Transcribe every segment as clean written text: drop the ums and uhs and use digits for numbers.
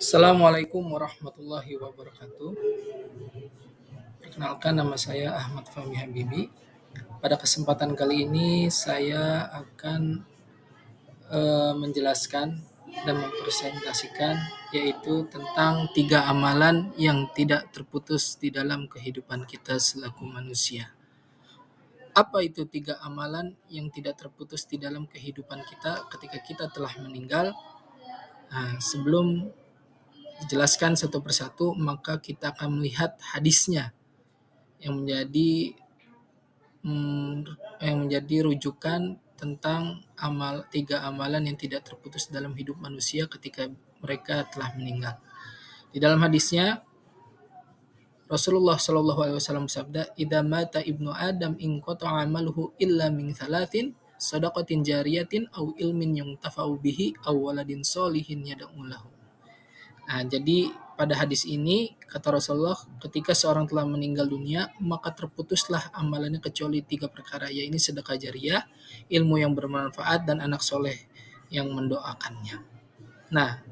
Assalamualaikum warahmatullahi wabarakatuh. Perkenalkan, nama saya Ahmad Fahmi Habibi. Pada kesempatan kali ini saya akan menjelaskan dan mempresentasikan yaitu tentang 3 amalan yang tidak terputus di dalam kehidupan kita selaku manusia. Apa itu 3 amalan yang tidak terputus di dalam kehidupan kita ketika kita telah meninggal? Nah, sebelum dijelaskan satu persatu, maka kita akan melihat hadisnya yang menjadi rujukan tentang 3 amalan yang tidak terputus dalam hidup manusia ketika mereka telah meninggal. Di dalam hadisnya Rasulullah SAW bersabda, "Idza mata ibnu Adam in qata'a amaluhu illa min thalathin, shadaqatin jariyatin aw ilmin yuntafa'u bihi aw waladin sholihin yad'u lahu." Nah, jadi pada hadis ini kata Rasulullah, ketika seorang telah meninggal dunia, maka terputuslah amalannya kecuali 3 perkara, yaitu sedekah jariyah, ilmu yang bermanfaat, dan anak soleh yang mendoakannya. Nah,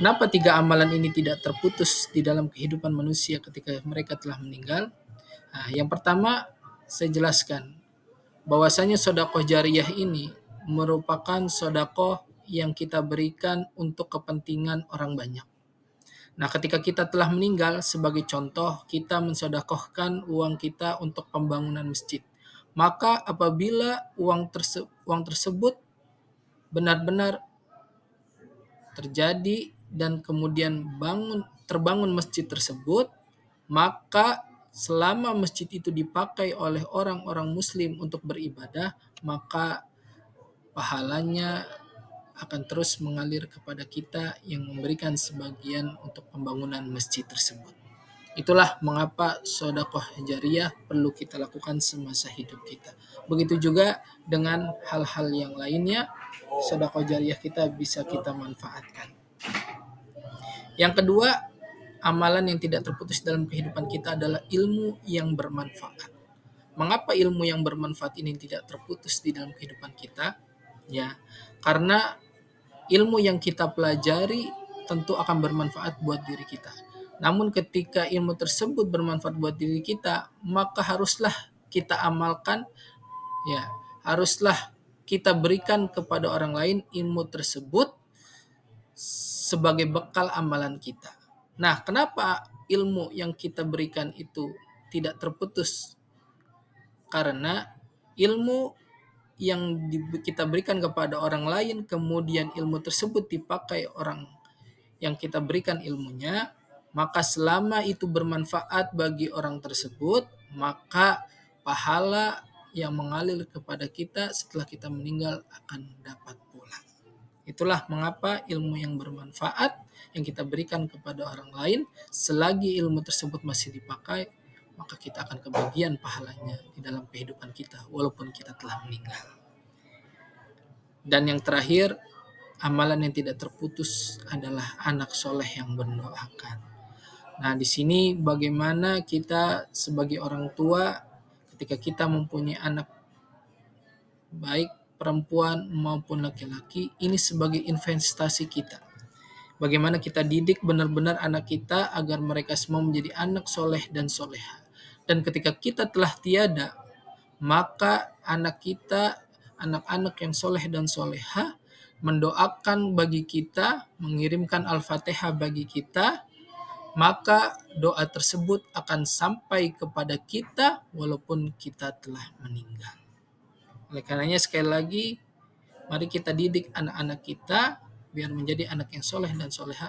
kenapa 3 amalan ini tidak terputus di dalam kehidupan manusia ketika mereka telah meninggal? Nah, yang pertama saya jelaskan bahwasanya sedekah jariyah ini merupakan sedekah yang kita berikan untuk kepentingan orang banyak. Nah, ketika kita telah meninggal, sebagai contoh, kita mensedekahkan uang kita untuk pembangunan masjid. Maka apabila uang tersebut benar-benar terjadi dan kemudian terbangun masjid tersebut, maka selama masjid itu dipakai oleh orang-orang muslim untuk beribadah, maka pahalanya akan terus mengalir kepada kita yang memberikan sebagian untuk pembangunan masjid tersebut. Itulah mengapa sedekah jariyah perlu kita lakukan semasa hidup kita. Begitu juga dengan hal-hal yang lainnya, sedekah jariyah kita bisa kita manfaatkan. Yang kedua, amalan yang tidak terputus dalam kehidupan kita adalah ilmu yang bermanfaat. Mengapa ilmu yang bermanfaat ini tidak terputus di dalam kehidupan kita? Ya, karena ilmu yang kita pelajari tentu akan bermanfaat buat diri kita. Namun ketika ilmu tersebut bermanfaat buat diri kita, maka haruslah kita amalkan, ya, haruslah kita berikan kepada orang lain ilmu tersebut sebagai bekal amalan kita. Nah, kenapa ilmu yang kita berikan itu tidak terputus? Karena ilmu yang kita berikan kepada orang lain, kemudian ilmu tersebut dipakai orang yang kita berikan ilmunya, maka selama itu bermanfaat bagi orang tersebut, maka pahala yang mengalir kepada kita setelah kita meninggal akan dapat pulang. Itulah mengapa ilmu yang bermanfaat yang kita berikan kepada orang lain, selagi ilmu tersebut masih dipakai, maka kita akan kebagian pahalanya di dalam kehidupan kita walaupun kita telah meninggal. Dan yang terakhir, amalan yang tidak terputus adalah anak soleh yang mendoakan. Nah, di sini bagaimana kita sebagai orang tua ketika kita mempunyai anak, baik perempuan maupun laki-laki, ini sebagai investasi kita. Bagaimana kita didik benar-benar anak kita agar mereka semua menjadi anak soleh dan soleha. Dan ketika kita telah tiada, maka anak kita, anak-anak yang soleh dan soleha, mendoakan bagi kita, mengirimkan Al-Fatihah bagi kita, maka doa tersebut akan sampai kepada kita walaupun kita telah meninggal. Oleh karenanya sekali lagi, mari kita didik anak-anak kita biar menjadi anak yang soleh dan soleha.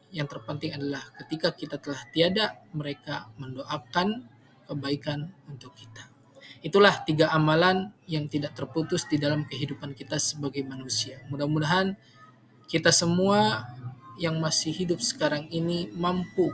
Yang terpenting adalah ketika kita telah tiada, mereka mendoakan kebaikan untuk kita. Itulah 3 amalan yang tidak terputus di dalam kehidupan kita sebagai manusia. Mudah-mudahan kita semua yang masih hidup sekarang ini mampu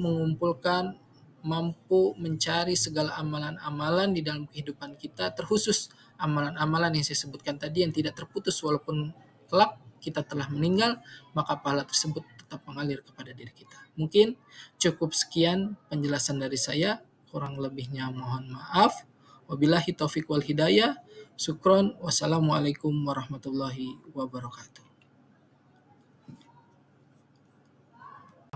mengumpulkan, mampu mencari segala amalan-amalan di dalam kehidupan kita, terkhusus amalan-amalan yang saya sebutkan tadi yang tidak terputus walaupun kelak kita telah meninggal, maka pahala tersebut tetap mengalir kepada diri kita. Mungkin cukup sekian penjelasan dari saya, kurang lebihnya mohon maaf. Wabillahi taufiq wal hidayah. Syukron. Wassalamualaikum warahmatullahi wabarakatuh.